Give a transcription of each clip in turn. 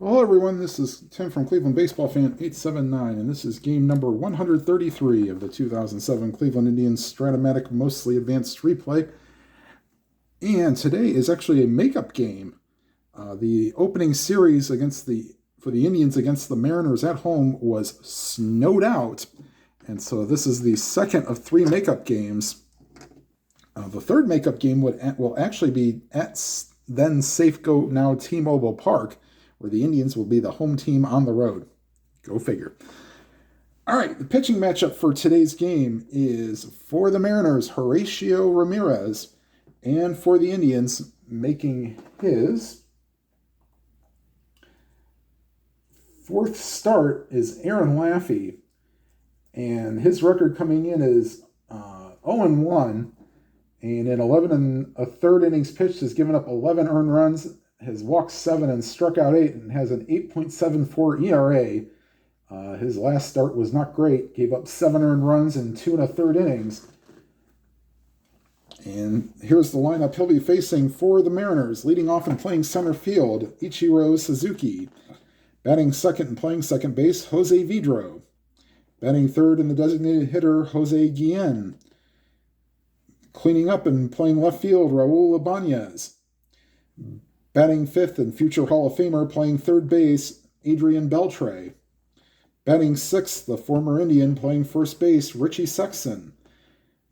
Well, hello everyone, this is Tim from Cleveland Baseball Fan 879, and this is game number 133 of the 2007 Cleveland Indians Stratomatic Mostly Advanced Replay. And today is actually a makeup game. The opening series for the Indians against the Mariners at home was snowed out, and so this is the second of three makeup games. The third makeup game will actually be at then Safeco, now T-Mobile Park, where the Indians will be the home team on the road. Go figure. All right, the pitching matchup for today's game is for the Mariners, Horacio Ramirez, and for the Indians, making his fourth start is Aaron Laffey, and his record coming in is 0-1, and in 11 and a third innings pitched has given up 11 earned runs, has walked 7 and struck out 8, and has an 8.74 ERA. His last start was not great. Gave up 7 earned runs in 2 and a third innings. And here's the lineup he'll be facing for the Mariners. Leading off and playing center field, Ichiro Suzuki. Batting second and playing second base, Jose Vidro. Batting third in the designated hitter, Jose Guillen. Cleaning up and playing left field, Raul Ibanez. Batting fifth and future Hall of Famer playing third base, Adrian Beltre. Batting sixth, the former Indian playing first base, Richie Sexton.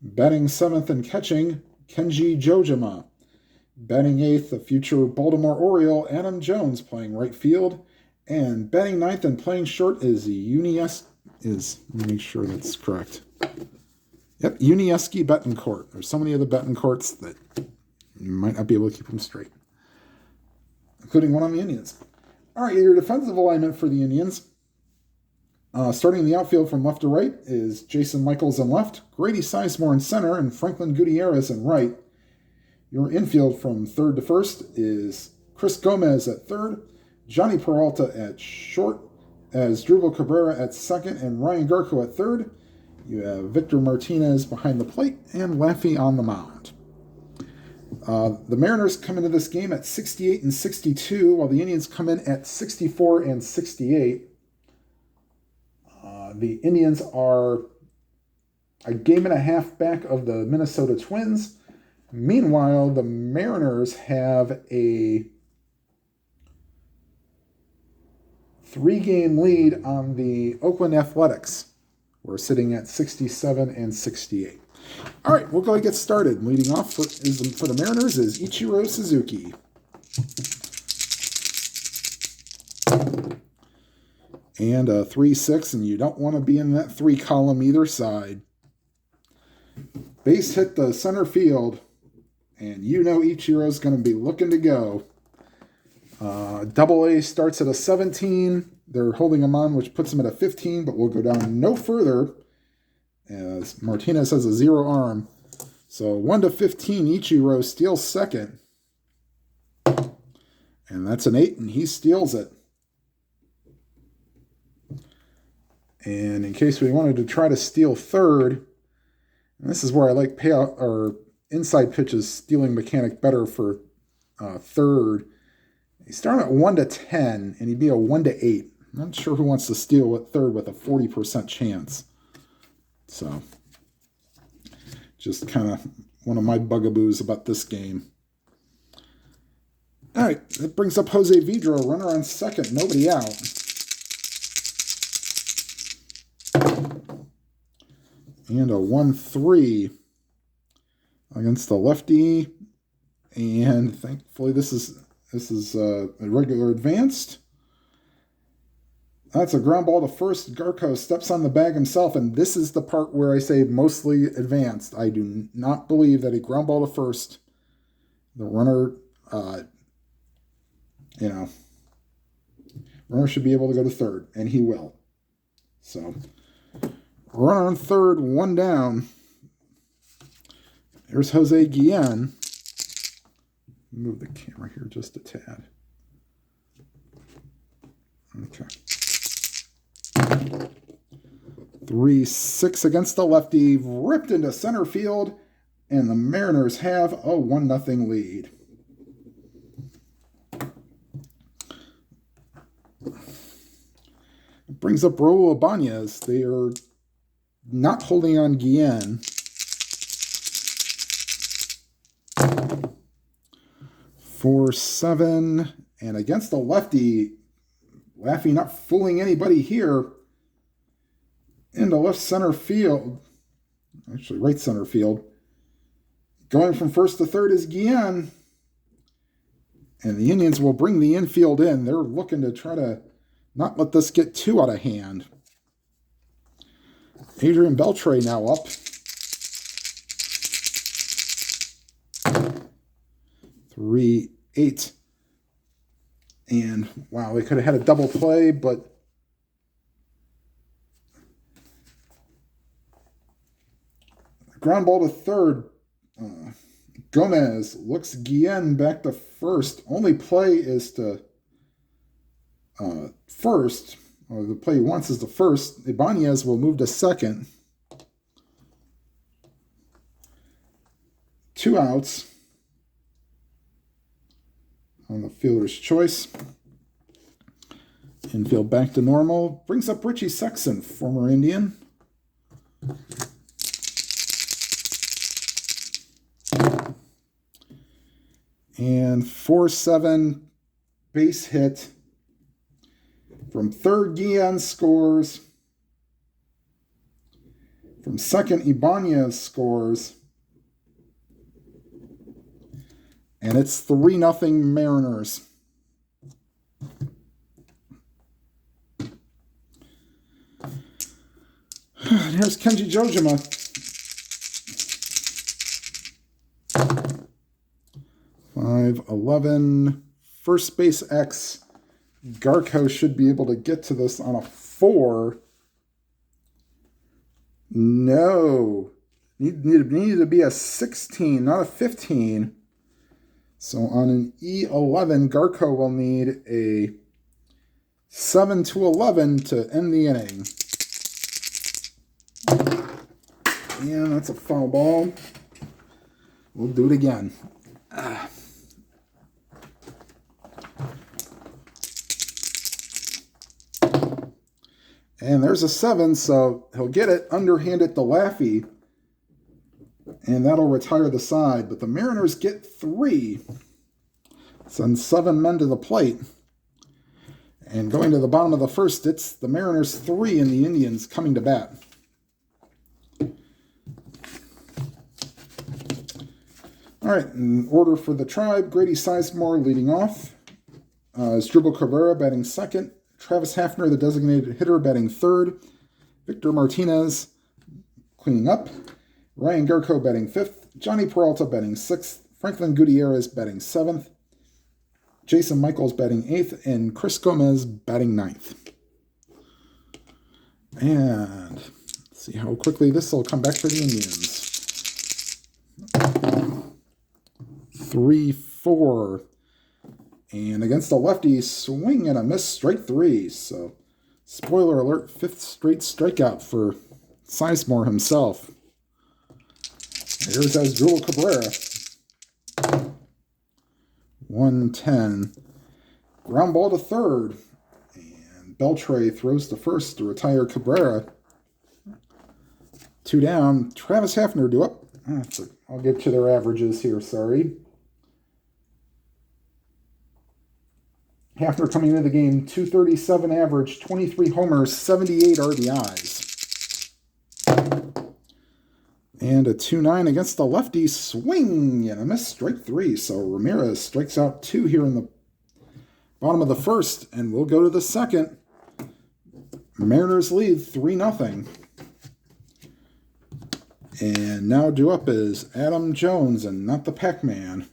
Batting seventh and catching, Kenji Jojima. Batting eighth, the future Baltimore Oriole, Adam Jones playing right field. And batting ninth and playing short is let me make sure that's correct. Yep, Unieski Betancourt. There's so many of the Betancourts that you might not be able to keep them straight, including one on the Indians. All right, your defensive alignment for the Indians. Starting the outfield from left to right is Jason Michaels in left, Grady Sizemore in center, and Franklin Gutierrez in right. Your infield from third to first is Chris Gomez at third, Johnny Peralta at short, as Drupal Cabrera at second, and Ryan Garco at third. You have Victor Martinez behind the plate and Laffey on the mound. The Mariners come into this game at 68 and 62, while the Indians come in at 64 and 68. The Indians are a game and a half back of the Minnesota Twins. Meanwhile, the Mariners have a 3-game lead on the Oakland Athletics. We're sitting at 67 and 68. All right, we'll go and get started. Leading off for the Mariners is Ichiro Suzuki. And a 3-6, and you don't want to be in that 3 column either side. Base hit the center field, and you know Ichiro's going to be looking to go. Double A starts at a 17. They're holding him on, which puts him at a 15, but we'll go down no further as Martinez has a 0 arm. So 1 to 15, Ichiro steals second. And that's an 8, and he steals it. And in case we wanted to try to steal third, and this is where I like payout or inside pitches stealing mechanic better for third. He's starting at 1 to 10, and he'd be a 1 to 8. I'm not sure who wants to steal at third with a 40% chance. So, just kind of one of my bugaboos about this game. All right, that brings up Jose Vidro, runner on second, nobody out. And a 1-3 against the lefty. And thankfully this is a regular advanced. That's a ground ball to first. Garco steps on the bag himself, and this is the part where I say mostly advanced. I do not believe that a ground ball to first, the runner, runner should be able to go to third, and he will. So, runner on third, 1 down. Here's Jose Guillen. Move the camera here just a tad. Okay. 3-6 against the lefty, ripped into center field, and the Mariners have a 1-0 lead. Brings up Raul Ibanez. They are not holding on Guillen. For 7. And against the lefty, Laffey not fooling anybody here. Into left center field. Actually, right center field. Going from first to third is Guillen. And the Indians will bring the infield in. They're looking to try to not let this get too out of hand. Adrian Beltre now up. 3-8. And wow, they could have had a double play, but ground ball to third. Gomez looks Guillen back to first. Only play is to first. Or the play he wants is to first. Ibanez will move to second. 2 outs on the fielder's choice. Infield back to normal. Brings up Richie Sexson, former Indian. And 4-7 base hit. From third, Guillen scores. From second, Ibanez scores. And it's 3-0 Mariners. And here's Kenji Jojima. 5-11. First base X. Garco should be able to get to this on a 4. No. Needed to be a 16, not a 15. So on an E11, Garco will need a 7-11 to end the inning. And that's a foul ball. We'll do it again. And there's a 7, so he'll get it, underhand it to Laffey. And that'll retire the side. But the Mariners get 3. Send 7 men to the plate. And going to the bottom of the first, it's the Mariners 3 and the Indians coming to bat. All right, in order for the Tribe, Grady Sizemore leading off. Asdrubal Cabrera batting second. Travis Hafner, the designated hitter, batting third. Victor Martinez cleaning up. Ryan Garco batting fifth. Johnny Peralta batting sixth. Franklin Gutierrez batting seventh. Jason Michaels batting eighth. And Chris Gomez batting ninth. And let's see how quickly this will come back for the Indians. 3-4. And against a lefty, swing and a miss, strike 3. So, spoiler alert, 5th straight strikeout for Sizemore himself. Here's Asdrubal Cabrera. 1-10. Ground ball to third. And Beltre throws to first to retire Cabrera. 2 down. Travis Hafner due up. I'll get to their averages here, sorry. Hafner coming into the game, 237 average, 23 homers, 78 RBIs. And a 2-9 against the lefty, swing and a miss, strike 3. So Ramirez strikes out 2 here in the bottom of the first, and we'll go to the second. Mariners lead 3-0. And now due up is Adam Jones, and not the Pac-Man.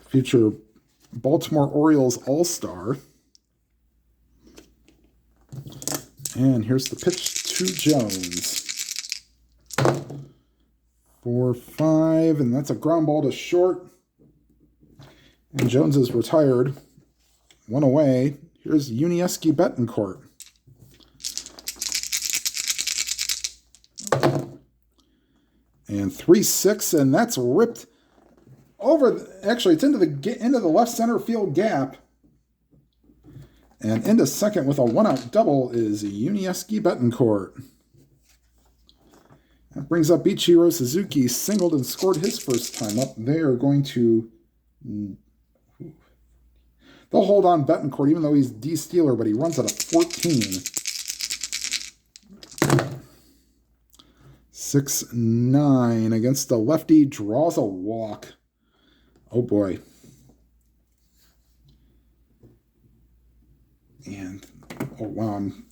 Future Baltimore Orioles All-Star. And here's the pitch to Jones. 4-5, and that's a ground ball to short. And Jones is retired. 1 away. Here's Unieski Betancourt. And 3-6, and that's ripped over. Actually, it's into the left center field gap. And into second with a one-out double is Unieski Betancourt. That brings up Ichiro Suzuki, singled and scored his first time up. They are going to... They'll hold on Betancourt, even though he's D-Stealer, but he runs at a 14. 6-9 against the lefty, draws a walk. Oh boy. And, oh wow, I'm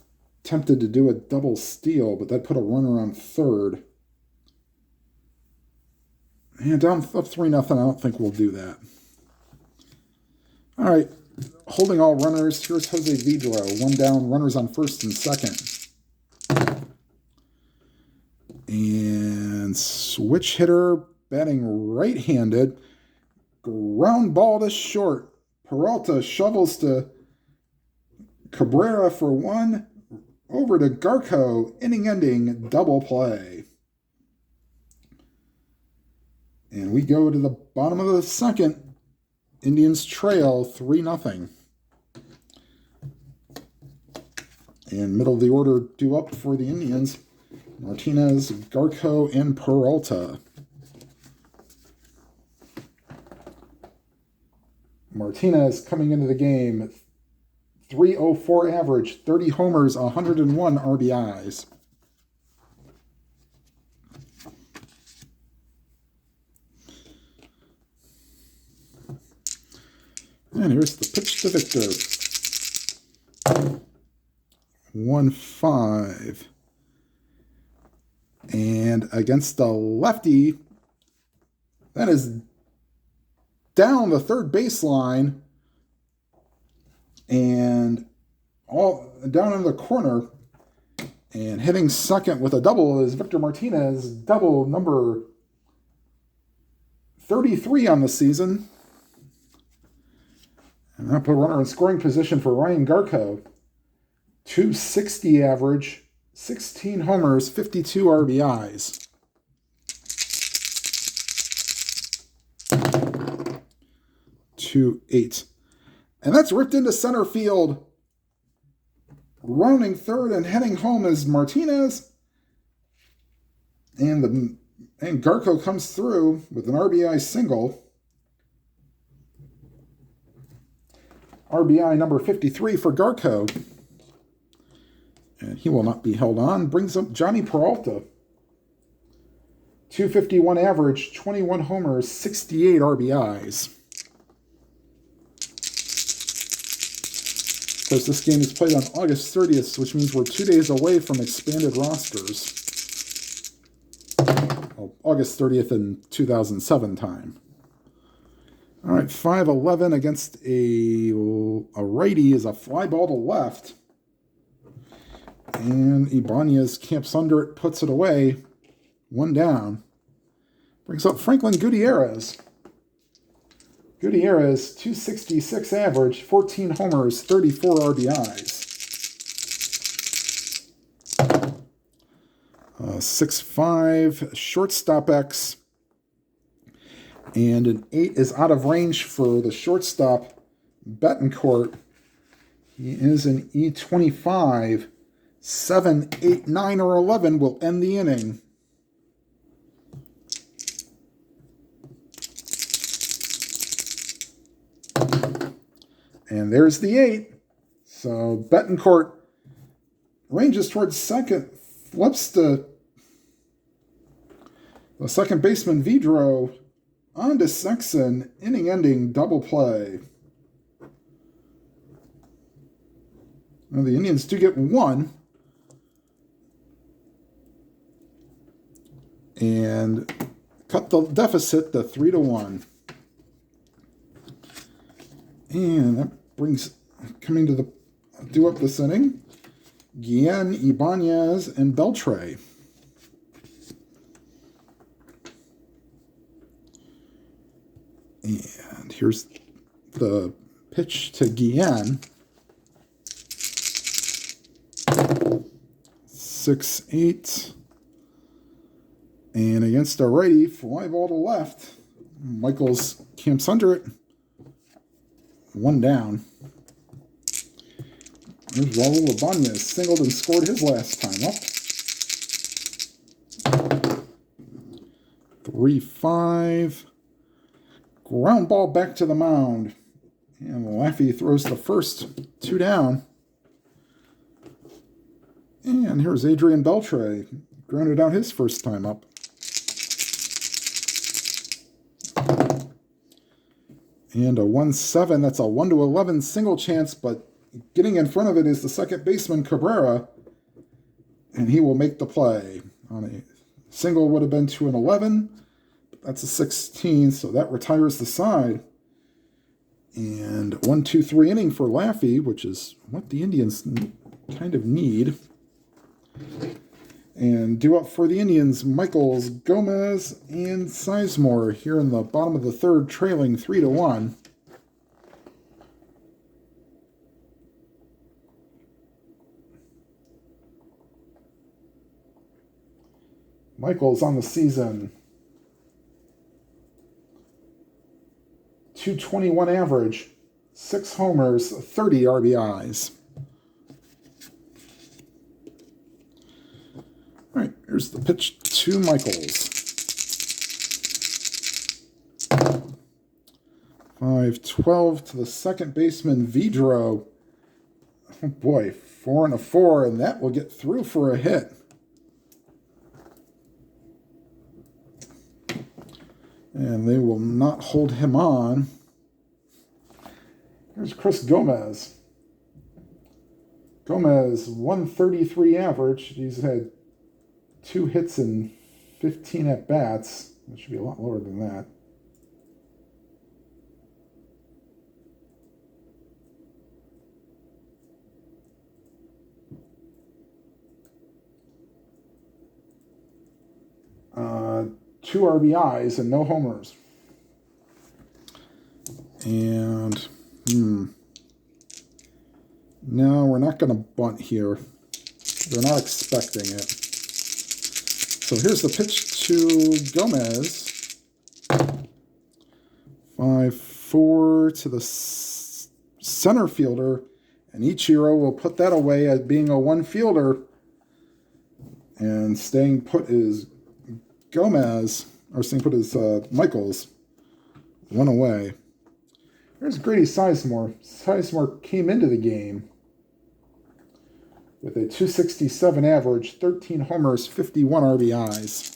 tempted to do a double steal, but that put a runner on third. And down up 3-0, I don't think we'll do that. All right, holding all runners, here's Jose Vidro. One down, runners on first and second. And switch hitter, batting right-handed. Ground ball to short. Peralta shovels to Cabrera for one. Over to Garco, inning-ending double play. And we go to the bottom of the second. Indians trail 3-0. And middle of the order due up for the Indians. Martinez, Garco, and Peralta. Martinez coming into the game, .304 average, 30 homers, 101 RBIs. And here's the pitch to Victor. 1-5. And against the lefty, that is down the third baseline and all down in the corner. And hitting second with a double is Victor Martinez, double number 33 on the season. And that put a runner in scoring position for Ryan Garco. .260 average, 16 homers, 52 RBIs. .28. And that's ripped into center field. Rounding third and heading home is Martinez. And Garco comes through with an RBI single. RBI number 53 for Garco. And he will not be held on. Brings up Johnny Peralta. .251 average, 21 homers, 68 RBIs. Of course, this game is played on August 30th, which means we're 2 days away from expanded rosters. Well, August 30th in 2007 time. All right, 5-11 against a righty is a fly ball to left. And Ibanez camps under it, puts it away. One down. Brings up Franklin Gutierrez. Gutierrez, .266 average, 14 homers, 34 RBIs. 6'5", shortstop X. And an 8 is out of range for the shortstop, Betancourt. He is an E25. 7, 8, 9, or 11 will end the inning. And there's the 8. So Betancourt ranges towards second, flips the second baseman Vidro onto Sexton, inning-ending double play. Now the Indians do get one. And cut the deficit to 3-1. And that brings, coming to the due up this inning, Guillen, Ibanez, and Beltre. And here's the pitch to Guillen. 6-8. And against a righty, fly ball to left. Michaels camps under it. One down. There's Raul Ibanez, singled and scored his last time up. 3-5. Ground ball back to the mound. And Laffey throws the first, 2 down. And here's Adrian Beltre, grounded out his first time up. And a 1-7, that's a 1-11 single chance, but getting in front of it is the second baseman, Cabrera, and he will make the play. On a single would have been to an 11, but that's a 16, so that retires the side. And 1-2-3 inning for Laffey, which is what the Indians kind of need. And due up for the Indians, Michaels, Gomez, and Sizemore here in the bottom of the third, trailing 3-1. Michaels on the season, .221 average, 6 homers, 30 RBIs. All right, here's the pitch to Michaels. 5-12 to the second baseman, Vidro. Oh boy, 4-4, and that will get through for a hit. And they will not hold him on. Here's Chris Gomez. Gomez, 133 average. He's had 2 hits and 15 at-bats. That should be a lot lower than that. Two RBIs and no homers. And, no, we're not going to bunt here. They're not expecting it. So here's the pitch to Gomez. 5-4 to the center fielder. And Ichiro will put that away as being a one fielder. And staying put is Gomez, or staying put is Michaels. 1 away. Here's Grady Sizemore. Sizemore came into the game with a .267 average, 13 homers, 51 RBIs.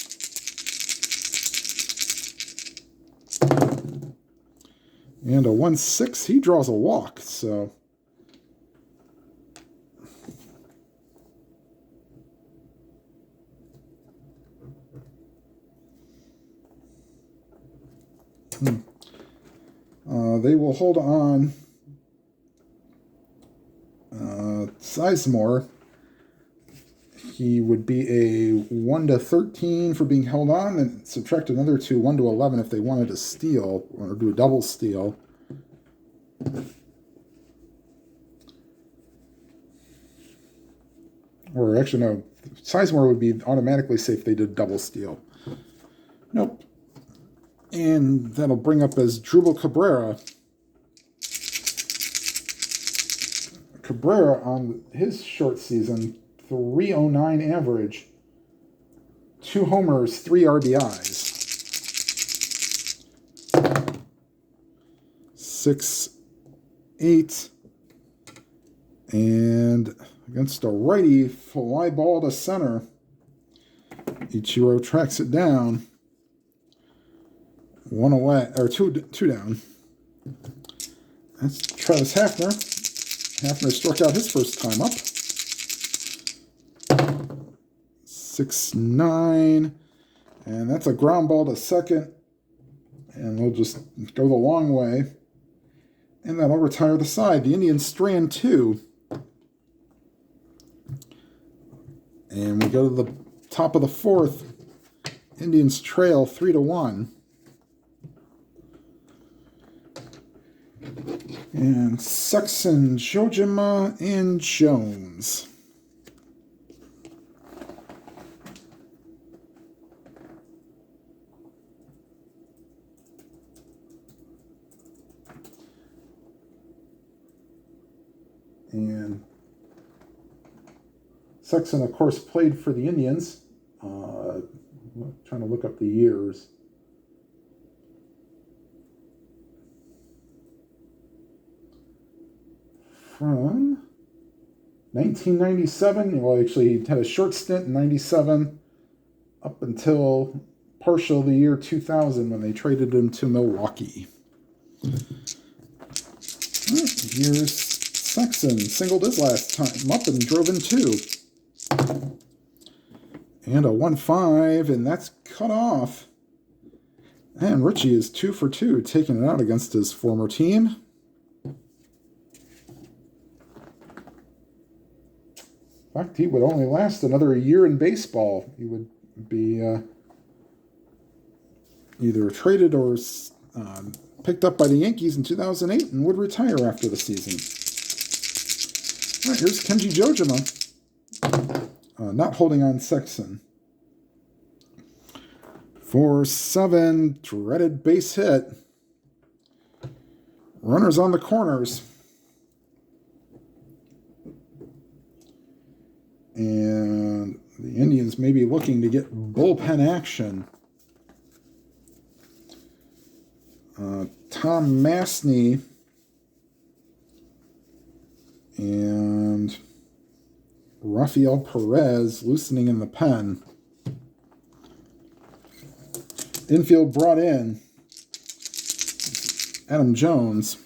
And a 1-6, he draws a walk, so... They will hold on Sizemore. He would be a 1-13 for being held on, and subtract another 2, 1-11 if they wanted to steal or do a double steal. Or actually, no, Sizemore would be automatically safe if they did double steal. Nope. And that'll bring up as Drupal Cabrera. Cabrera on his short season, .309 average, 2 homers, 3 RBIs. 6-8. And against a righty, fly ball to center. Ichiro tracks it down. 1 away, or two down. That's Travis Hafner. Hafner struck out his first time up. 6-9. And that's a ground ball to second. And we'll just go the long way. And that'll retire the side. The Indians strand 2. And we go to the top of the 4th. Indians trail 3-1. And Sexton, Jojima, and Jones. And Sexton, of course, played for the Indians. I'm trying to look up the years. From 1997, well, actually, he had a short stint in 97 up until partial the year 2000 when they traded him to Milwaukee. Here's Sexton. Singled his last time up and drove in 2. And a 1-5, and that's cut off. And Richie is 2 for 2, taking it out against his former team. In fact, he would only last another year in baseball. He would be either traded or picked up by the Yankees in 2008 and would retire after the season. All right, here's Kenji Jojima. Not holding on Sexton. 4-7, dreaded base hit. Runners on the corners. And the Indians may be looking to get bullpen action. Tom Mastny and Rafael Perez loosening in the pen. Infield brought in Adam Jones.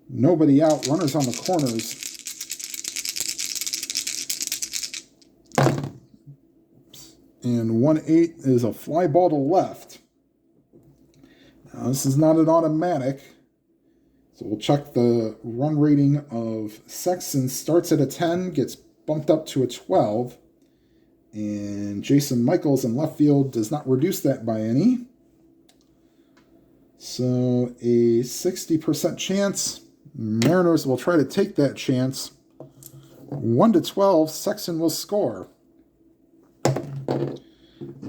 Nobody out. Runners on the corners. And 1-8 is a fly ball to left. Now, this is not an automatic. So we'll check the run rating of Sexton. Starts at a 10, gets bumped up to a 12. And Jason Michaels in left field does not reduce that by any. So a 60% chance. Mariners will try to take that chance. 1-12, Sexton will score.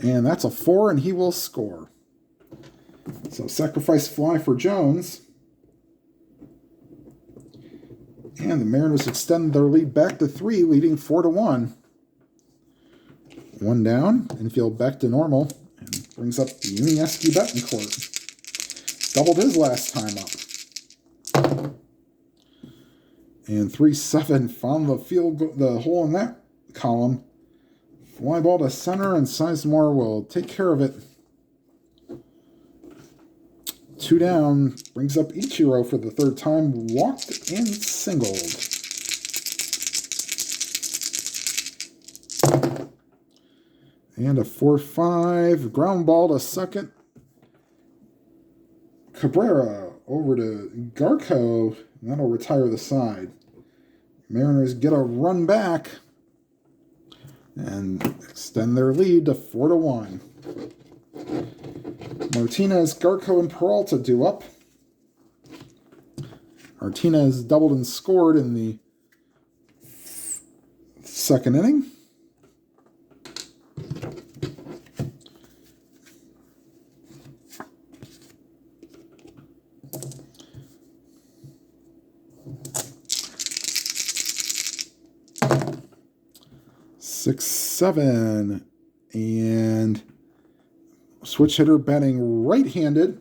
And that's a 4, and he will score. So sacrifice fly for Jones. And the Mariners extend their lead back to 3, leading 4-1. 1 down, infield back to normal, and brings up Unieski Betancourt. Doubled his last time up. And 3-7 found the hole in that column. Fly ball to center, and Sizemore will take care of it. 2 down, brings up Ichiro for the 3rd time, walked and singled. And a 4-5, ground ball to second. Cabrera over to Garco, and that'll retire the side. Mariners get a run back and extend their lead to 4-1. Martinez, Garco, and Peralta due up. Martinez doubled and scored in the 2nd inning. Six, 7, and switch hitter batting right-handed,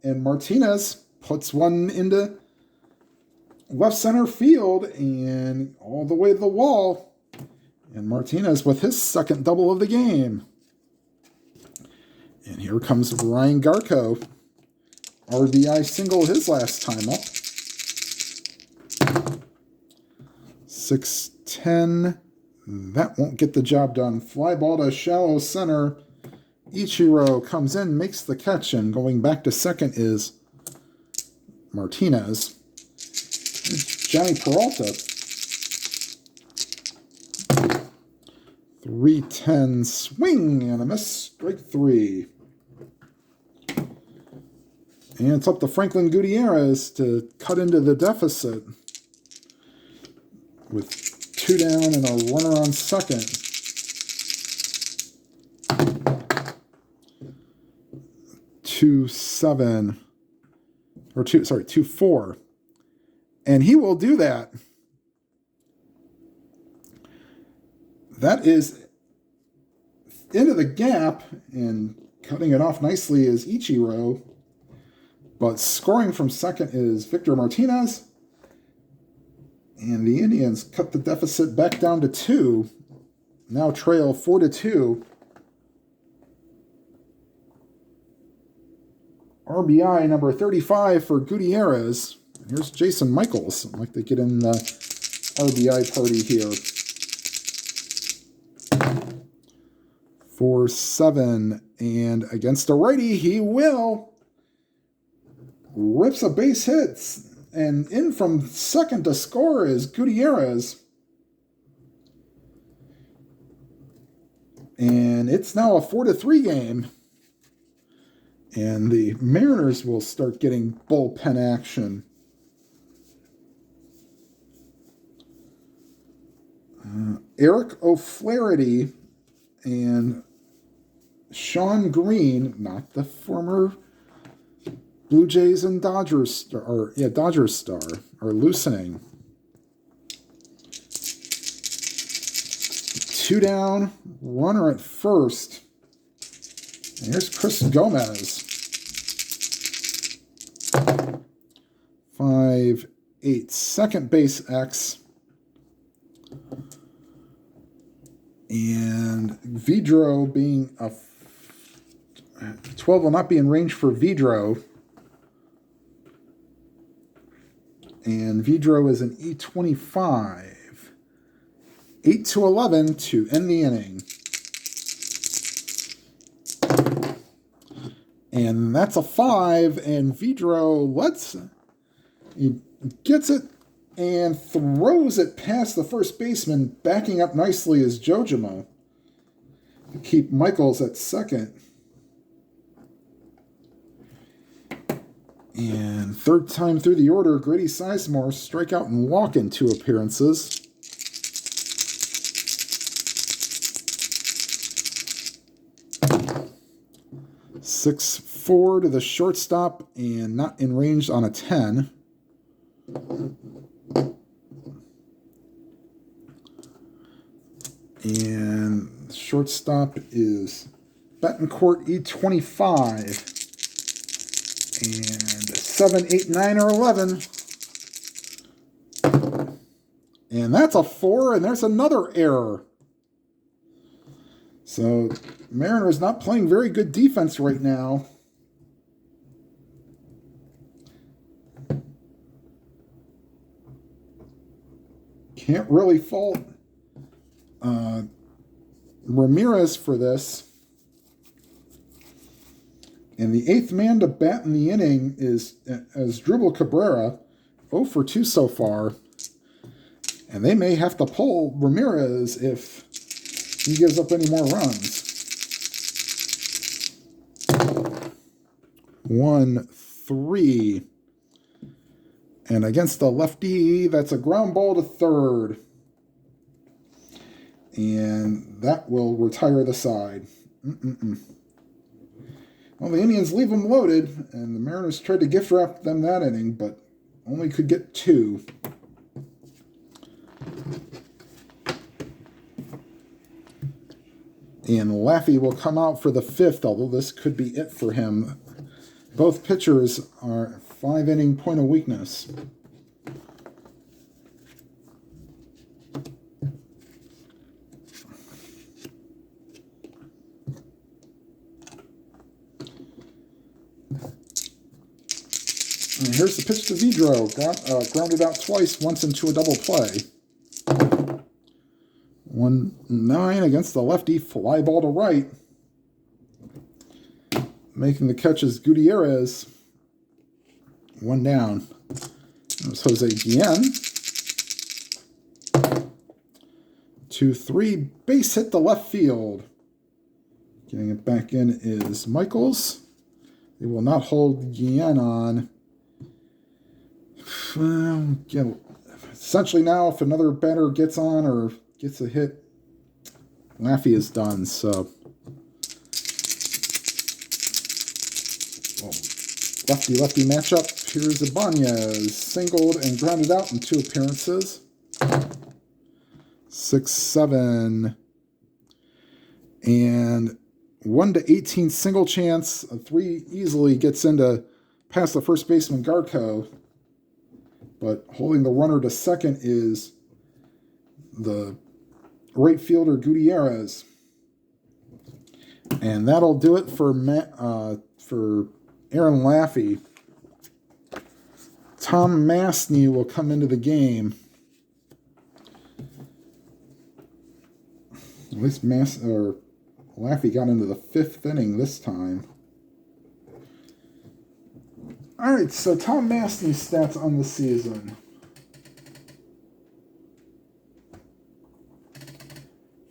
and Martinez puts one into left center field and all the way to the wall. And Martinez with his 2nd double of the game. And here comes Ryan Garco. RBI single his last time up. 6-10. That won't get the job done. Fly ball to shallow center. Ichiro comes in, makes the catch, and going back to 2nd is Martinez. Johnny Peralta. 3-10 swing and a miss. Strike 3. And it's up to Franklin Gutierrez to cut into the deficit with 2 down and a runner on 2nd. 2-7 or 2-4, and he will do that. that is into the gap, and cutting it off nicely is Ichiro. But scoring from second is Victor Martinez. And the Indians cut the deficit back down to 2. Now trail 4-2. RBI number 35 for Gutierrez. Here's Jason Michaels. I'd like to get in the RBI party here. 4-7. And against a righty, he will. Rips a base hit. And in from second to score is Gutierrez. And it's now a 4-3 game. And the Mariners will start getting bullpen action. Eric O'Flaherty and Sean Green, not the former Blue Jays and Dodgers star, are loosening. 2 down, runner at first. And here's Chris Gomez. 5-8, second base X. And Vidro being a 12 will not be in range for Vidro. And Vidro is an E25. 8-11 to end the inning. And that's a 5. And Vidro he gets it and throws it past the first baseman. Backing up nicely is Jojima to keep Michaels at second. And third time through the order, Grady Sizemore strikeout and walk in 2 appearances. Six-4 to the shortstop and not in range on a 10. And shortstop is Betancourt E25. And 7, 8, 9, or 11. And that's a 4, and there's another error. So Mariners not playing very good defense right now. Can't really fault Ramirez for this. And the 8th man to bat in the inning is Dribble Cabrera, 0 for 2 so far. And they may have to pull Ramirez if he gives up any more runs. 1-3. And against the lefty, that's a ground ball to third. And that will retire the side. Well, the Indians leave them loaded, and the Mariners tried to gift wrap them that inning, but only could get 2. And Laffey will come out for the 5th, although this could be it for him. Both pitchers are 5-inning point of weakness. And here's the pitch to Vidro. Grounded out twice, once into a double play. 1-9 against the lefty, fly ball to right. Making the catch is Gutierrez. 1 down. There's Jose Guillen. 2-3, base hit to left field. Getting it back in is Michaels. They will not hold Guillen on. Essentially now, if another batter gets on or gets a hit, Laffey is done. So, lefty-lefty matchup. Here's Ibanez, singled and grounded out in 2 appearances. 6-7 And 1 to 18 single chance. A 3 easily gets into past the first baseman Garco. But holding the runner to second is the right fielder Gutierrez. And that'll do it for Aaron Laffey. Tom Mastny will come into the game. At least Laffey got into the 5th inning this time. All right, so Tom Mastny's stats on the season.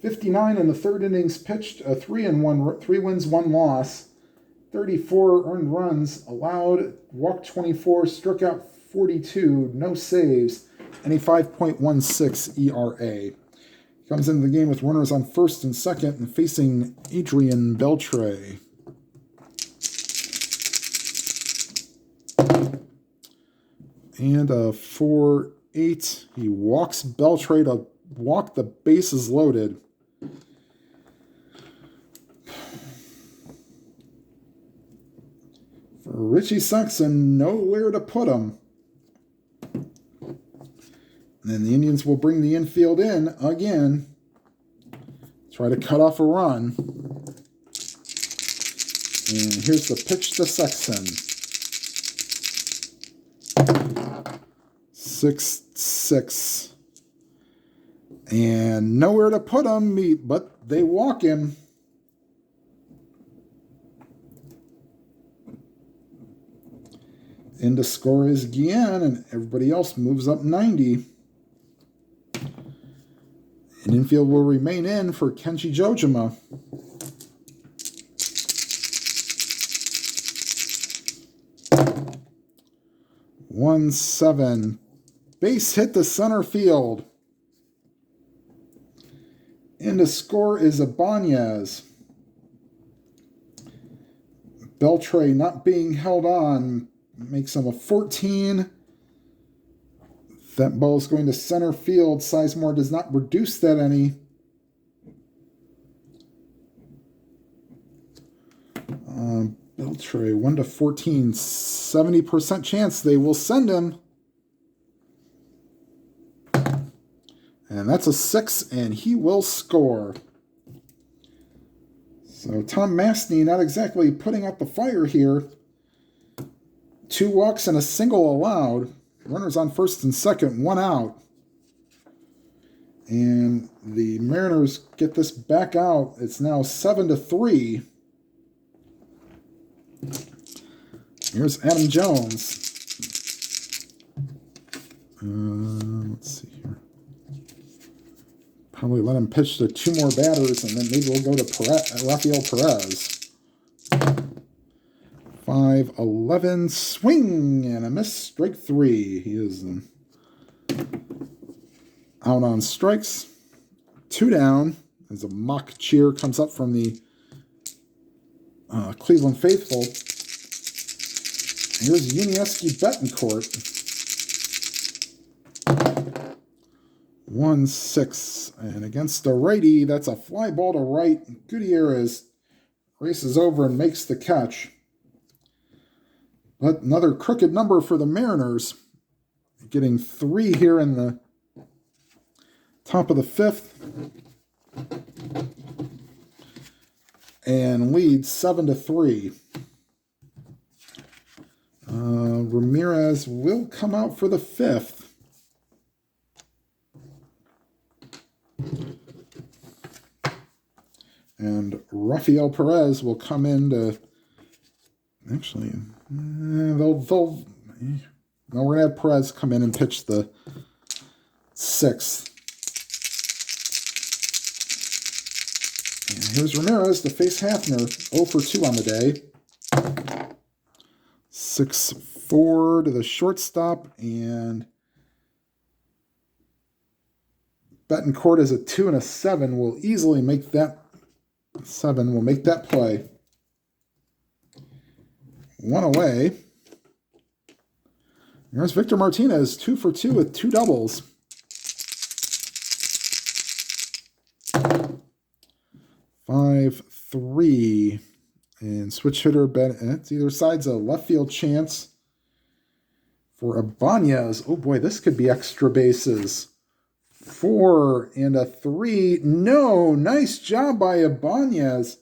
59 in the 3rd innings pitched, 3 wins, 1 loss, 34 earned runs, allowed, walked 24, struck out 42, no saves, and a 5.16 ERA. Comes into the game with runners on first and second and facing Adrian Beltre. And a 4-8. He walks Beltre to walk, the bases loaded. For Richie Sexton, nowhere to put him. And then the Indians will bring the infield in again. Try to cut off a run. And here's the pitch to Sexton. 6-6. And nowhere to put him, but they walk him. In to score is Guillen, and everybody else moves up 90. And infield will remain in for Kenji Jojima. One 7. Base hit to center field. In to score is Ibanez. Beltre not being held on makes him a 14. That ball is going to center field. Sizemore does not reduce that any. Beltre, 1 to 14, 70% chance they will send him. And that's a 6, and he will score. So Tom Mastny not exactly putting out the fire here. 2 walks and a single allowed. Runners on first and second, 1 out. And the Mariners get this back out. It's now 7-3. Here's Adam Jones. Let's see here. Probably let him pitch to 2 more batters, and then maybe we'll go to Rafael Perez. 5-11, swing, and a miss, strike 3. He is out on strikes. 2 down, as a mock cheer comes up from the Cleveland faithful. And here's Yuniesky Betancourt. 1-6, and against the righty, that's a fly ball to right. Gutierrez races over and makes the catch. But another crooked number for the Mariners. Getting 3 here in the top of the 5th. And leads 7-3. Ramirez will come out for the 5th. And Rafael Perez will come in to... Actually, we're going to have Perez come in and pitch the 6th. And here's Ramirez to face Hafner, 0 for 2 on the day. 6-4 to the shortstop, and Betancourt is a 2 and a 7. Will easily make that 7. Will make that play. 1 away. There's Victor Martinez, 2 for 2 with 2 doubles. 5-3. And switch hitter, it's either side's a left field chance for Ibanez. Oh boy, this could be extra bases. 4 and a 3. No, nice job by Ibanez.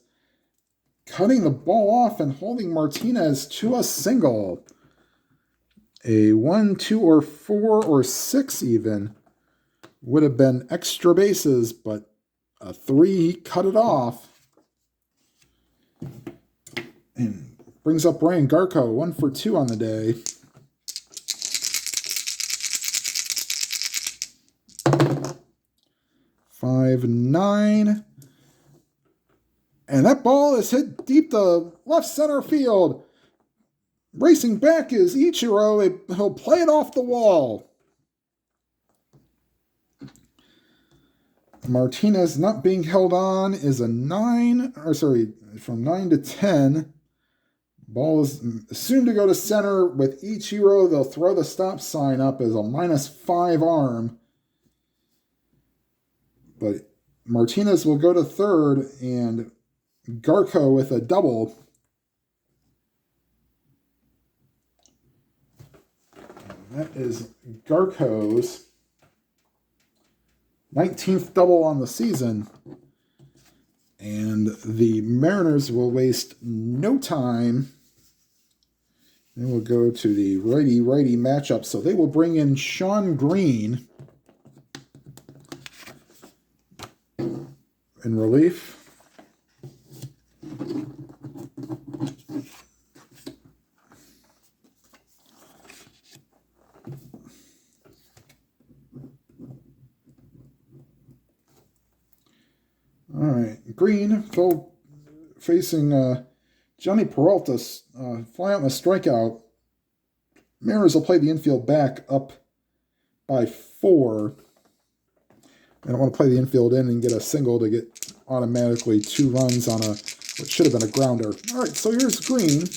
Cutting the ball off and holding Martinez to a single. A 1, 2, or 4, or 6 even would have been extra bases, but a 3 cut it off. And brings up Ryan Garco, 1 for 2 on the day. Five, 9. And that ball is hit deep to left center field. Racing back is Ichiro. He'll play it off the wall. Martinez not being held on is a 9, from 9 to 10. Ball is assumed to go to center with Ichiro. They'll throw the stop sign up as a -5 arm. But Martinez will go to third, and Garco with a double. And that is Garco's 19th double on the season. And the Mariners will waste no time. They will go to the righty-righty matchup. So they will bring in Sean Green in relief. All right, Green facing Johnny Peralta, fly out in a strikeout. Mariners will play the infield back up by 4. I don't want to play the infield in and get a single to get automatically 2 runs on what should have been a grounder. All right, so here's Green.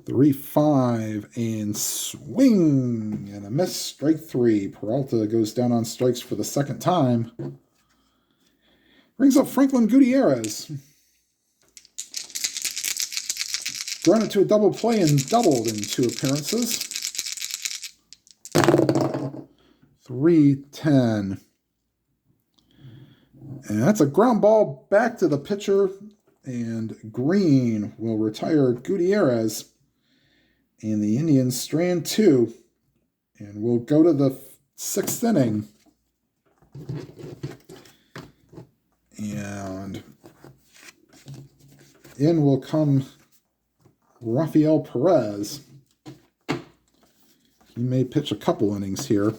Three, 5, and swing, and a miss, strike 3. Peralta goes down on strikes for the second time. Brings up Franklin Gutierrez. Grounded to a double play and doubled in 2 appearances. 3-10. And that's a ground ball back to the pitcher, and Green will retire Gutierrez. And the Indians strand 2, and we'll go to the 6th inning. And in will come Rafael Perez. He may pitch a couple innings here.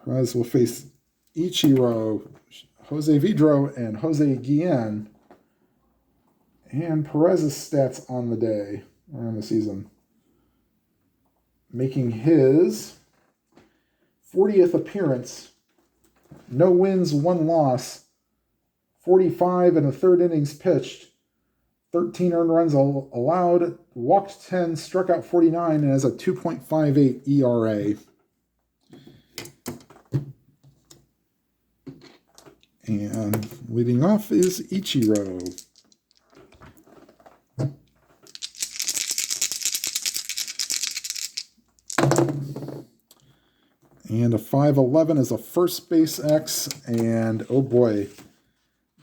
Perez will face Ichiro, Jose Vidro, and Jose Guillen. And Perez's stats on the day, or on the season. Making his 40th appearance. No wins, 1 loss. 45 and a third innings pitched. 13 earned runs allowed. Walked 10, struck out 49, and has a 2.58 ERA. And leading off is Ichiro. And a 5-11 is a first base X. And oh boy,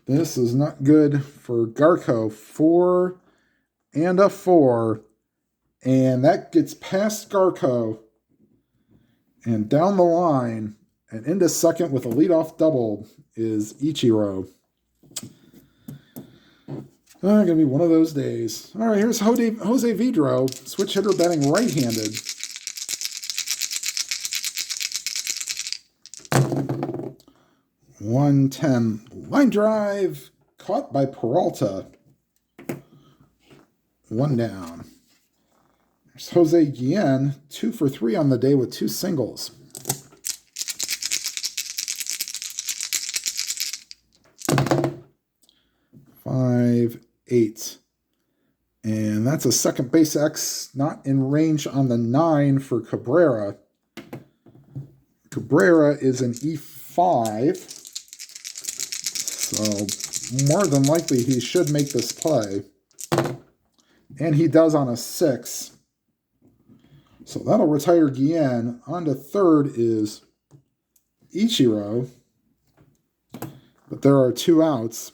this is not good for Garco. 4 and a 4. And that gets past Garco. And down the line and into second with a leadoff double is Ichiro. Going to be one of those days. All right, here's Jose Vidro, switch hitter batting right-handed. .110 line drive caught by Peralta. 1 down. There's Jose Guillen, 2 for 3 on the day with 2 singles. 5, 8. And that's a second base X, not in range on the 9 for Cabrera. Cabrera is an E5. So more than likely he should make this play. And he does on a 6. So that'll retire Guillen. On to third is Ichiro. But there are 2 outs.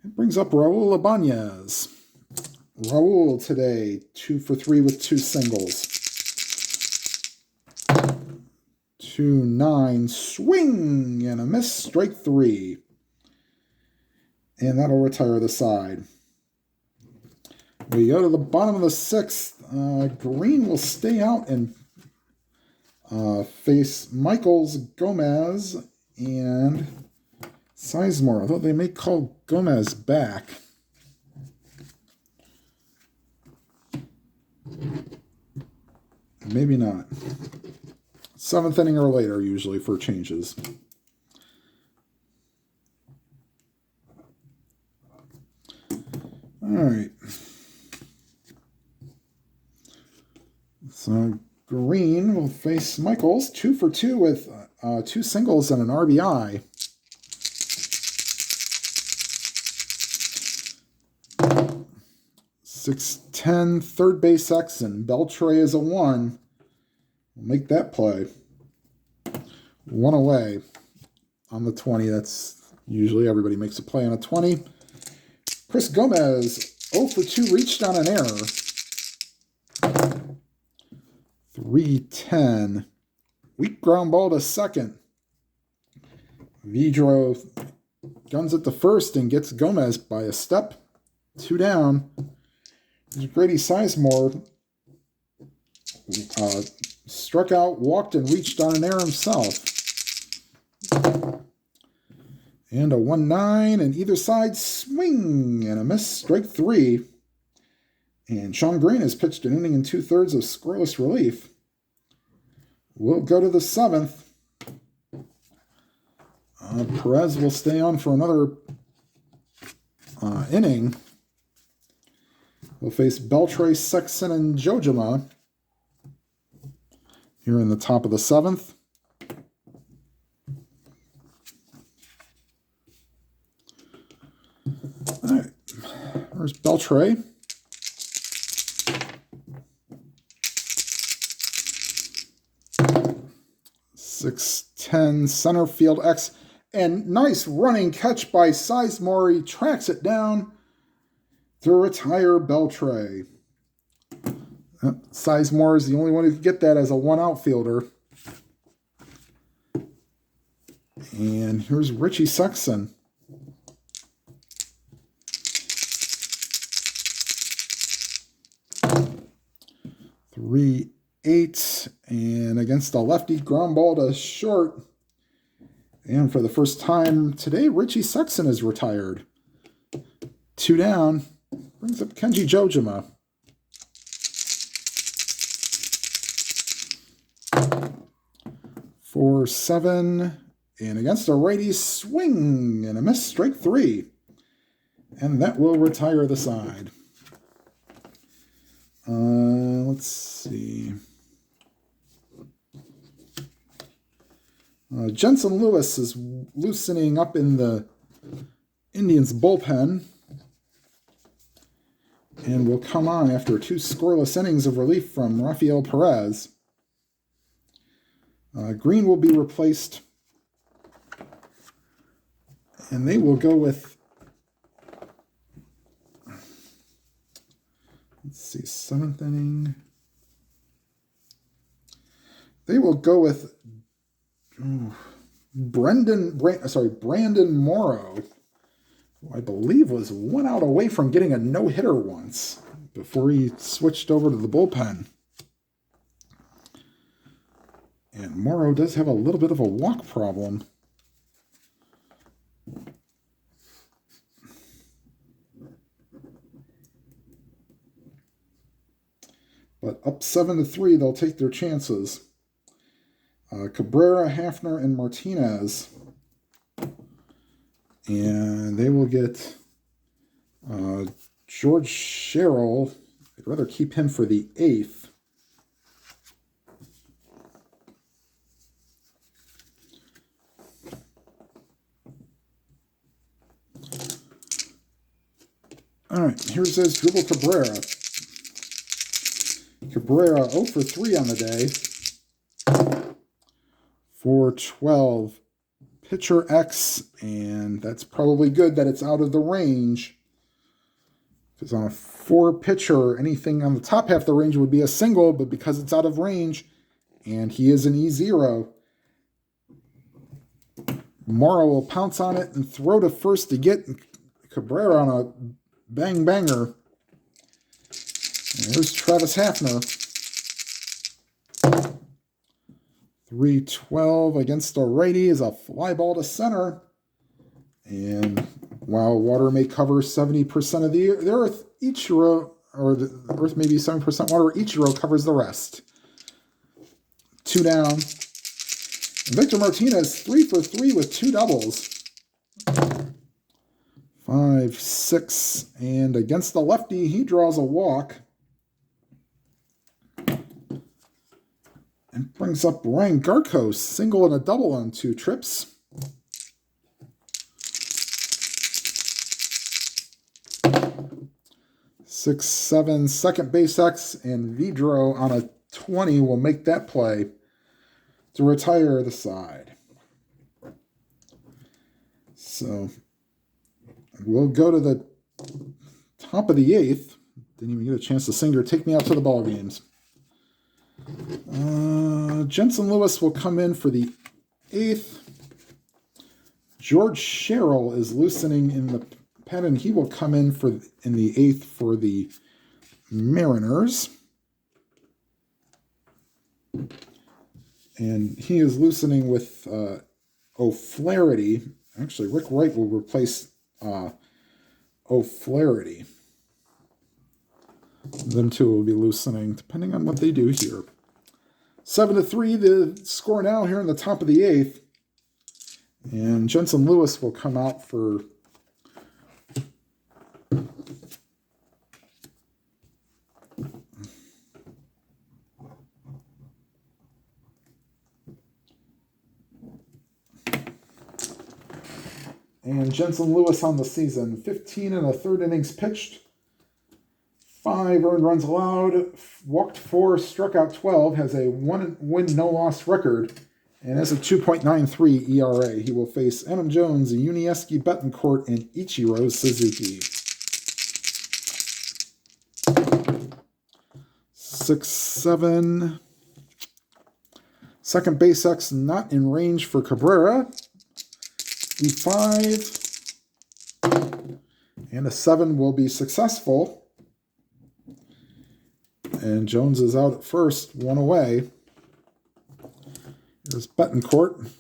It brings up Raul Ibanez. Raul today, 2 for 3 with 2 singles. 2-9, swing and a miss, strike 3. And that'll retire the side. We go to the bottom of the 6th. Green will stay out and face Michaels, Gomez, and Sizemore, although they may call Gomez back. Maybe not. 7th inning or later, usually, for changes. All right. So Green will face Michaels, 2 for 2 with 2 singles and an RBI. .610, third base X, and Beltre is a 1. We'll make that play. 1 away on the 20. That's usually everybody makes a play on a 20. Chris Gomez, 0 for 2, reached on an error. 3-10. Weak ground ball to second. Vidro guns it to first and gets Gomez by a step. 2 down. Grady Sizemore struck out, walked, and reached on an error himself. And a 1-9, and either side swing and a miss, strike 3. And Sean Green has pitched an inning and 2/3 of scoreless relief. We'll go to the 7th. Perez will stay on for another inning. We'll face Beltre, Sexton, and Jojima here in the top of the 7th. All right, there's Beltre. .610, center field X, and nice running catch by Sizemore. He tracks it down to retire Beltre. Sizemore is the only one who could get that as a 1 outfielder. And here's Richie Sexton. .38, and against a lefty, ground ball to short. And for the first time today, Richie Sexton is retired. 2 down. Brings up Kenji Jojima. For 7, and against a righty, swing and a miss, strike 3. And that will retire the side. Let's see. Jensen Lewis is loosening up in the Indians' bullpen and will come on after 2 scoreless innings of relief from Rafael Perez. Green will be replaced, and they will go with, let's see, 7th inning. They will go with Brandon Morrow, who I believe was 1 out away from getting a no-hitter once before he switched over to the bullpen. And Morrow does have a little bit of a walk problem. But up 7-3, they'll take their chances. Cabrera, Hafner, and Martinez. And they will get George Sherrill, I'd rather keep him for the 8th. All right, here's his Dribble Cabrera. Cabrera 0 for 3 on the day. 412. Pitcher X, and that's probably good that it's out of the range. Because on a 4 pitcher, anything on the top half of the range would be a single, but because it's out of range, and he is an E0, Morrow will pounce on it and throw to first to get Cabrera on a bang banger. And there's Travis Hafner. 312 against a righty is a fly ball to center. And while water may cover 70% of the earth, Ichiro, or the earth may be 7% water, Ichiro covers the rest. 2 down. And Victor Martinez, 3 for 3 with 2 doubles. 5, 6, and against the lefty, he draws a walk. And brings up Ryan Garkos, single and a double on 2 trips. Six, 7, second base X, and Vidro on a 20 will make that play to retire the side. So we'll go to the top of the 8th. Didn't even get a chance to sing or take me out to the ball games. Jensen Lewis will come in for the 8th. George Sherrill is loosening in the pen, and he will come in in the 8th for the Mariners. And he is loosening with O'Flaherty. Actually, Rick Wright will replace O'Flaherty. Them two will be loosening, depending on what they do here. 7-3, the score now here in the top of the 8th. And Jensen Lewis will come out for Jensen Lewis on the season. 15 1/3 innings pitched. 5 earned runs allowed, walked 4, struck out 12, has a 1-win, no-loss record, and has a 2.93 ERA. He will face Adam Jones, Unieski Betancourt, and Ichiro Suzuki. 6, 7. Second base X not in range for Cabrera. E5. And a 7 will be successful. And Jones is out at first, 1 away. Here's Betancourt.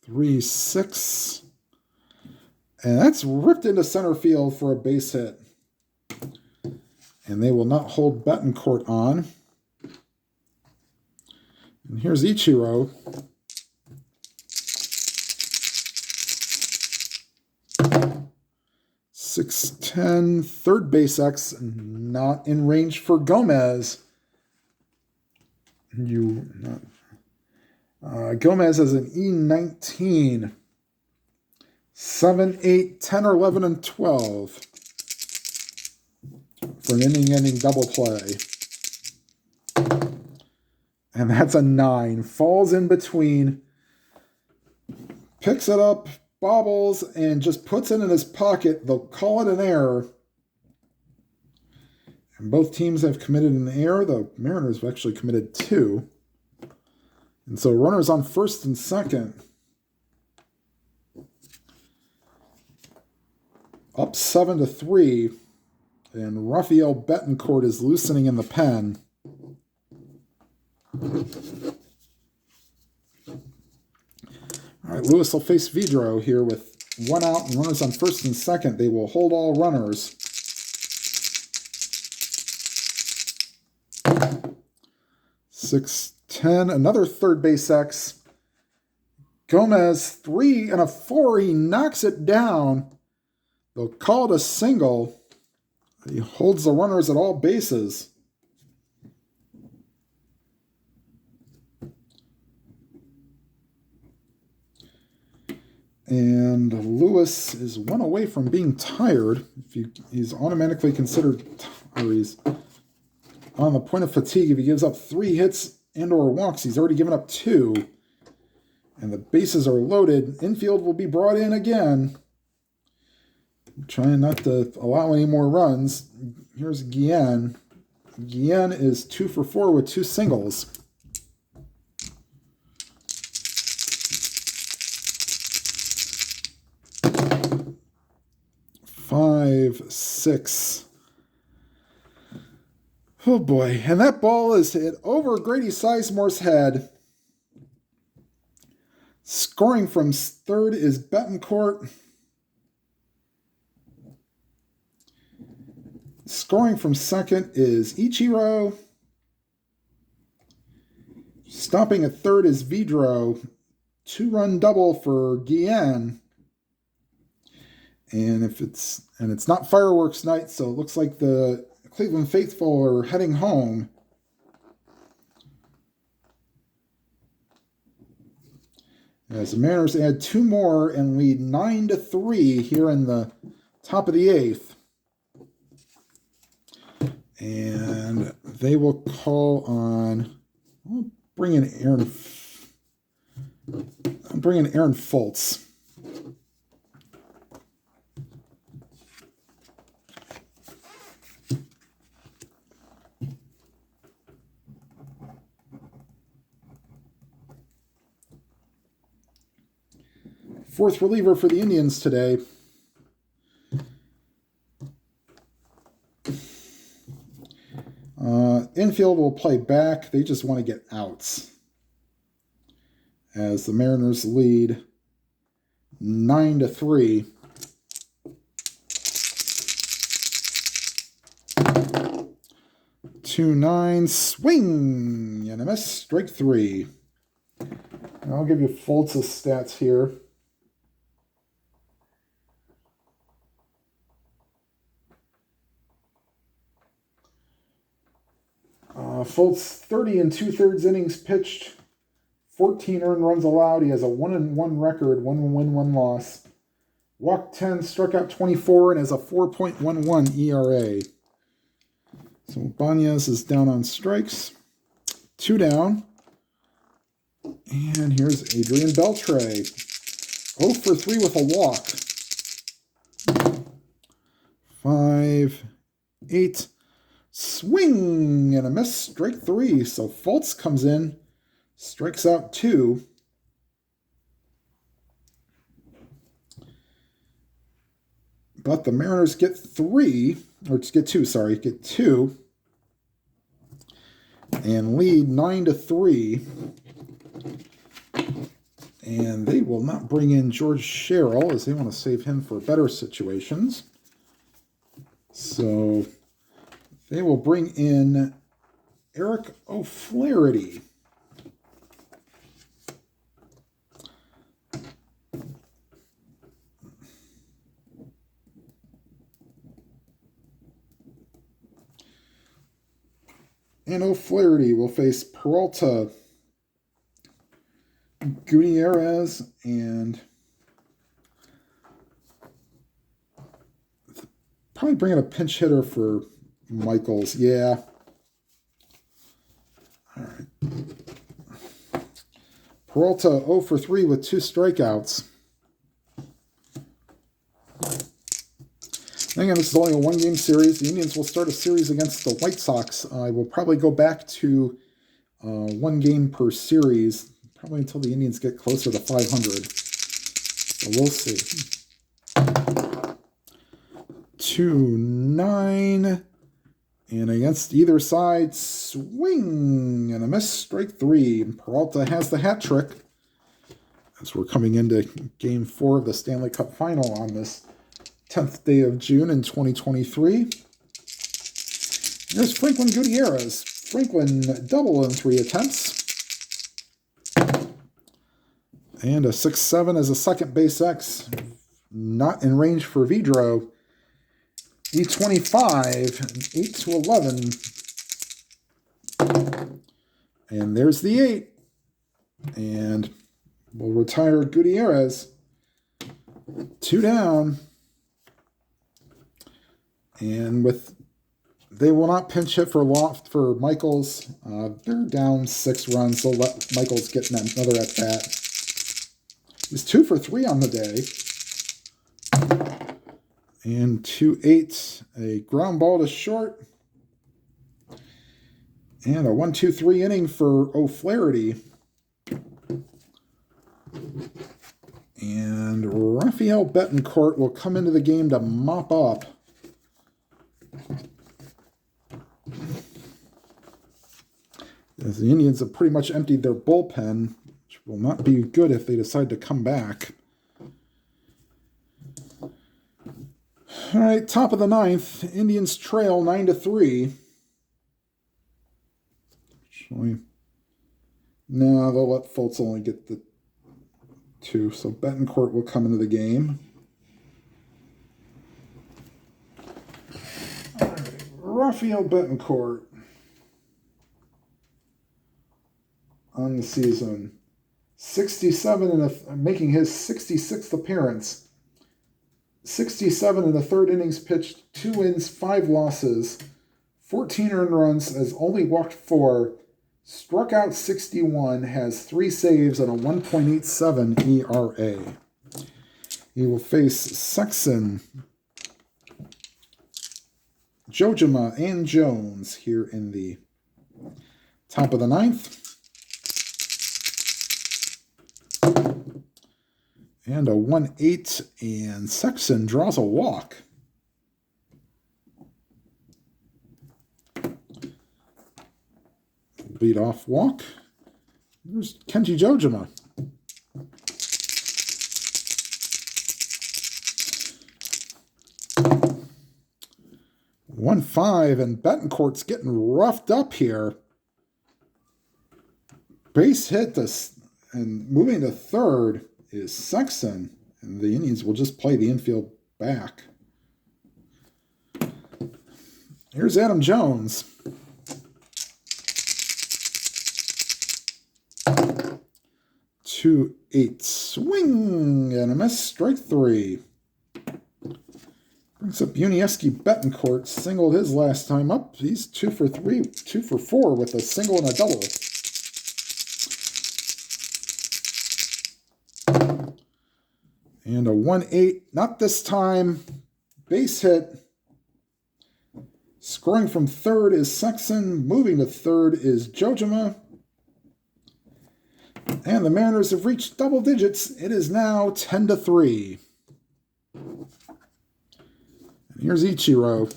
3, 6. And that's ripped into center field for a base hit. And they will not hold Betancourt on. And here's Ichiro. 6-10, third base X, not in range for Gomez. Gomez has an E19. 7, 8, 10, 11, and 12 for an inning-ending double play. And that's a 9. Falls in between. Picks it up. Bobbles and just puts it in his pocket. They'll call it an error. And both teams have committed an error. The Mariners have actually committed 2. And so runners on first and second. Up 7-3. And Rafael Betancourt is loosening in the pen. All right, Lewis will face Vidro here with 1 out and runners on first and second. They will hold all runners. 6-10, another third base X. Gomez, 3 and a 4. He knocks it down. They'll call it a single. He holds the runners at all bases. And Lewis is 1 away from being tired. He's automatically considered, or he's on the point of fatigue if he gives up 3 hits and or walks. He's already given up 2. And the bases are loaded. Infield will be brought in again. Trying not to allow any more runs. Here's Guillen. Guillen is 2 for 4 with 2 singles. 5, 6. Oh boy. And that ball is hit over Grady Sizemore's head. Scoring from third is Betancourt. Scoring from second is Ichiro. Stopping at third is Vidro. 2-run double for Guillen. And it's not fireworks night, so it looks like the Cleveland faithful are heading home. As the Mariners add 2 more and lead 9-3 here in the top of the 8th. And they will call on, I'll bring in Aaron Fultz. Fourth reliever for the Indians today. Infield will play back. They just want to get outs. As the Mariners lead 9-3. Two 9, swing and a miss, strike 3. And I'll give you Fultz's stats here. Fultz, 30 2/3 innings pitched, 14 earned runs allowed. He has a 1-1 record, 1 win, 1 loss. Walked 10, struck out 24, and has a 4.11 ERA. So Banez is down on strikes. 2 down. And here's Adrian Beltre. 0 for 3 with a walk. 5, 8. Swing and a miss, strike 3. So Fultz comes in, strikes out 2. But the Mariners get 2, and lead 9-3. And they will not bring in George Sherrill as they want to save him for better situations. So they will bring in Eric O'Flaherty. And O'Flaherty will face Peralta, Gutierrez, and probably bring in a pinch hitter for Michaels. Yeah. All right. Peralta 0 for 3 with 2 strikeouts. Again, this is only a 1-game series. The Indians will start a series against the White Sox. I will probably go back to 1 game per series, probably until the Indians get closer to 500. So we'll see. 2-9. And against either side, swing and a miss, strike 3. Peralta has the hat trick as we're coming into Game 4 of the Stanley Cup Final on this 10th day of June in 2023. There's Franklin Gutierrez. Franklin double in 3 attempts. And a 6-7 as a second base X. Not in range for Vidro. E25, 8 to 11. And there's the 8. And we'll retire Gutierrez. 2 down. And they will not pinch hit for Michaels. They're down 6 runs, so let Michaels get another at bat. He's 2 for 3 on the day. And 2-8, a ground ball to short. And a 1-2-3 inning for O'Flaherty. And Rafael Betancourt will come into the game to mop up. As the Indians have pretty much emptied their bullpen, which will not be good if they decide to come back. All right, top of the 9th. Indians trail 9-3. Actually, no, they'll let Fultz only get the 2, so Betancourt will come into the game. All right, Rafael Betancourt on the season. 67 making his 66th appearance. 67 in the 3rd innings pitched, 2 wins, 5 losses, 14 earned runs, has only walked 4, struck out 61, has 3 saves and a 1.87 ERA. He will face Sexton, Jojima, and Jones here in the top of the 9th. And a 1-8, and Sexton draws a walk. Lead off walk. There's Kenji Jojima. One 5, and Betancourt's getting roughed up here. Base hit this, and moving to 3rd is Sexton, and the Indians will just play the infield back. Here's Adam Jones. 2-8, swing and a miss, strike 3. Brings up Bunieski. Betancourt singled his last time up. He's 2 for 3, 2 for 4 with a single and a double. And a 1-8, not this time, base hit. Scoring from 3rd is Sexton. Moving to 3rd is Jojima. And the Mariners have reached double digits. It is now 10-3. And here's Ichiro.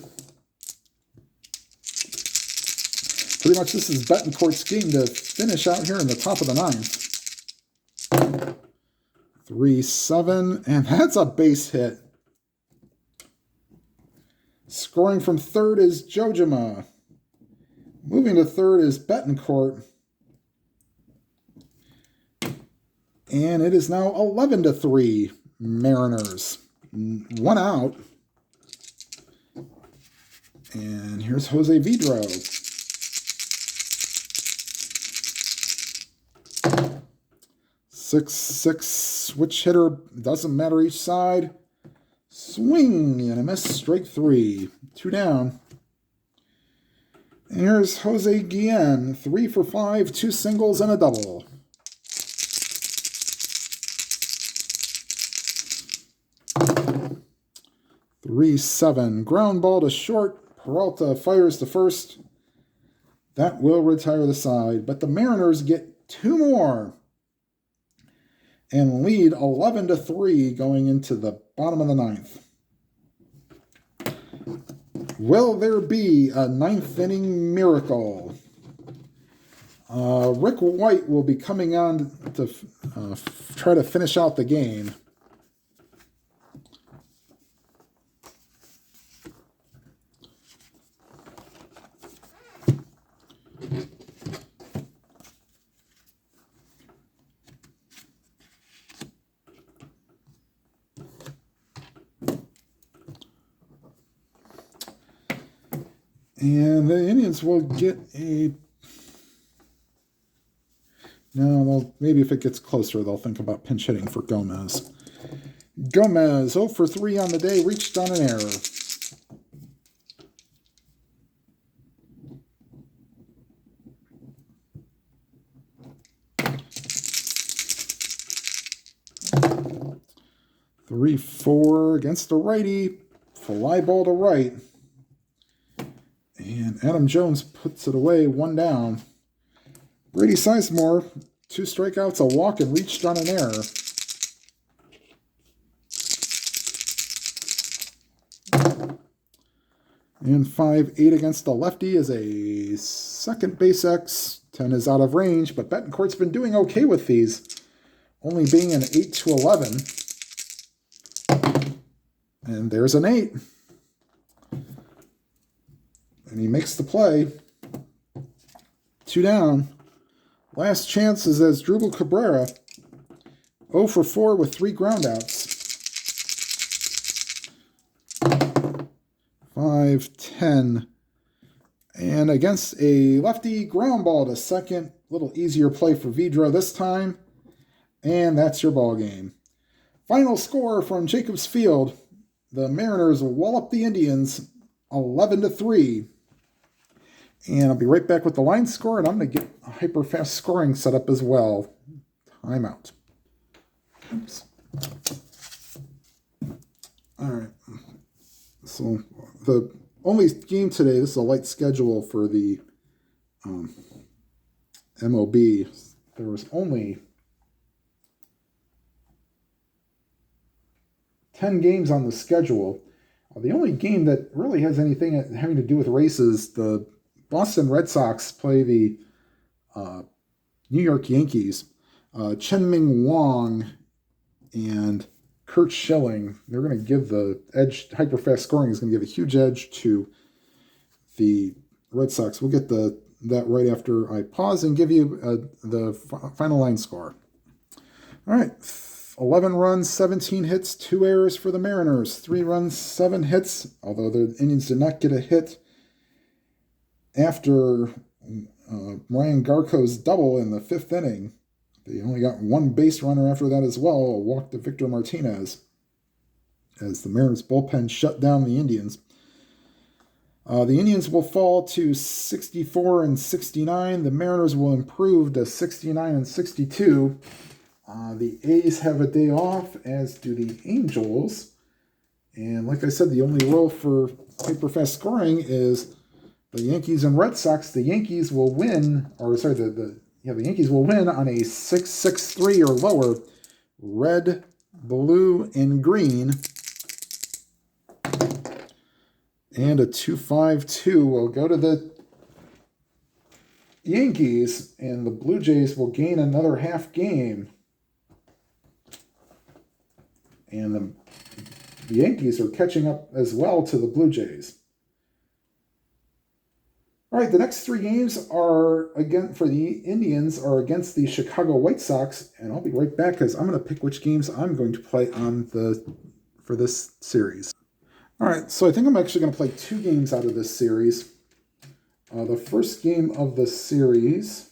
Pretty much this is Betancourt's game to finish out here in the top of the 9th. 3-7, and that's a base hit. Scoring from 3rd is Jojima. Moving to 3rd is Betancourt. And it is now 11-3 Mariners. 1 out. And here's Jose Vidro. 6-6 switch hitter, doesn't matter each side. Swing and a miss, strike 3. 2 down. And here's Jose Guillen, 3 for 5, 2 singles and a double. Three 7, ground ball to short. Peralta fires to first. That will retire the side, but the Mariners get 2 more and lead 11-3 going into the bottom of the 9th. Will there be a 9th inning miracle? Rick White will be coming on to try to finish out the game. And the Indians will get a... No, maybe if it gets closer, they'll think about pinch hitting for Gomez. Gomez, 0 for 3 on the day, reached on an error. Three, 4 against the righty. Fly ball to right. And Adam Jones puts it away, 1 down. Brady Sizemore, 2 strikeouts, a walk, and reached on an error. And 5-8 against the lefty is a second base X. 10 is out of range, but Betancourt's been doing okay with these, only being an 8 to 11. And there's an 8. And he makes the play. 2 down. Last chance is as Drupal Cabrera, 0 for 4 with 3 groundouts. 5-10. And against a lefty, ground ball to second. Little easier play for Vidro this time. And that's your ball game. Final score from Jacobs Field. The Mariners wallop the Indians 11 to 3. And I'll be right back with the line score, and I'm going to get a hyper fast scoring set up as well. Timeout. Oops. All right. So the only game today, this is a light schedule for the MOB. There was only 10 games on the schedule. The only game that really has anything having to do with races, the Boston Red Sox play the New York Yankees. Chen-Ming Wong and Kurt Schilling, they're going to give the edge, hyper-fast scoring is going to give a huge edge to the Red Sox. We'll get that right after I pause and give you the final line score. All right, 11 runs, 17 hits, 2 errors for the Mariners. 3 runs, 7 hits, although the Indians did not get a hit after Ryan Garco's double in the 5th inning. They only got 1 base runner after that as well, a walk to Victor Martinez, as the Mariners bullpen shut down the Indians. The Indians will fall to 64 and 69. The Mariners will improve to 69 and 62. The A's have a day off, as do the Angels. And like I said, the only rule for hyper-fast scoring is the Yankees and Red Sox. The Yankees will win, the Yankees will win on a 6-6-3 or lower, red, blue, and green. And a 2-5-2 will go to the Yankees, and the Blue Jays will gain another half game. And the Yankees are catching up as well to the Blue Jays. All right, the next 3 games are, again, for the Indians, are against the Chicago White Sox, and I'll be right back because I'm going to pick which games I'm going to play for this series. All right, so I think I'm actually going to play 2 games out of this series. The first game of the series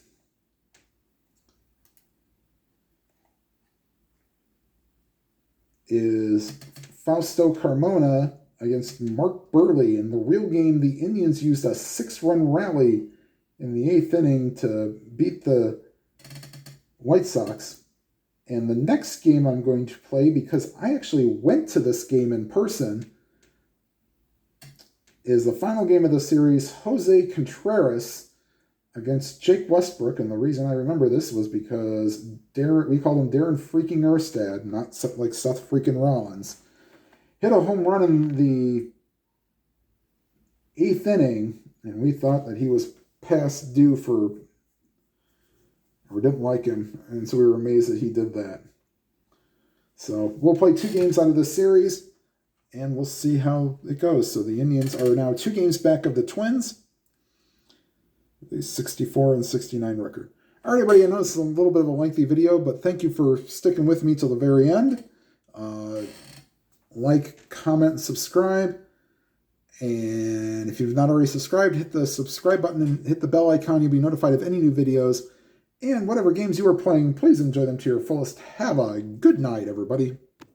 is Fausto Carmona against Mark Burley. In the real game, the Indians used a 6-run rally in the 8th inning to beat the White Sox. And the next game I'm going to play, because I actually went to this game in person, is the final game of the series, Jose Contreras against Jake Westbrook. And the reason I remember this was because we called him Darren freaking Erstad, not like Seth freaking Rollins. Hit a home run in the 8th inning, and we thought that he was past due or didn't like him, and so we were amazed that he did that. So we'll play 2 games out of this series, and we'll see how it goes. So the Indians are now 2 games back of the Twins, the 64 and 69 record. All right, everybody, I know this is a little bit of a lengthy video, but thank you for sticking with me till the very end. Like, comment, and subscribe. And if you've not already subscribed, hit the subscribe button and hit the bell icon. You'll be notified of any new videos. And whatever games you are playing, please enjoy them to your fullest. Have a good night, everybody.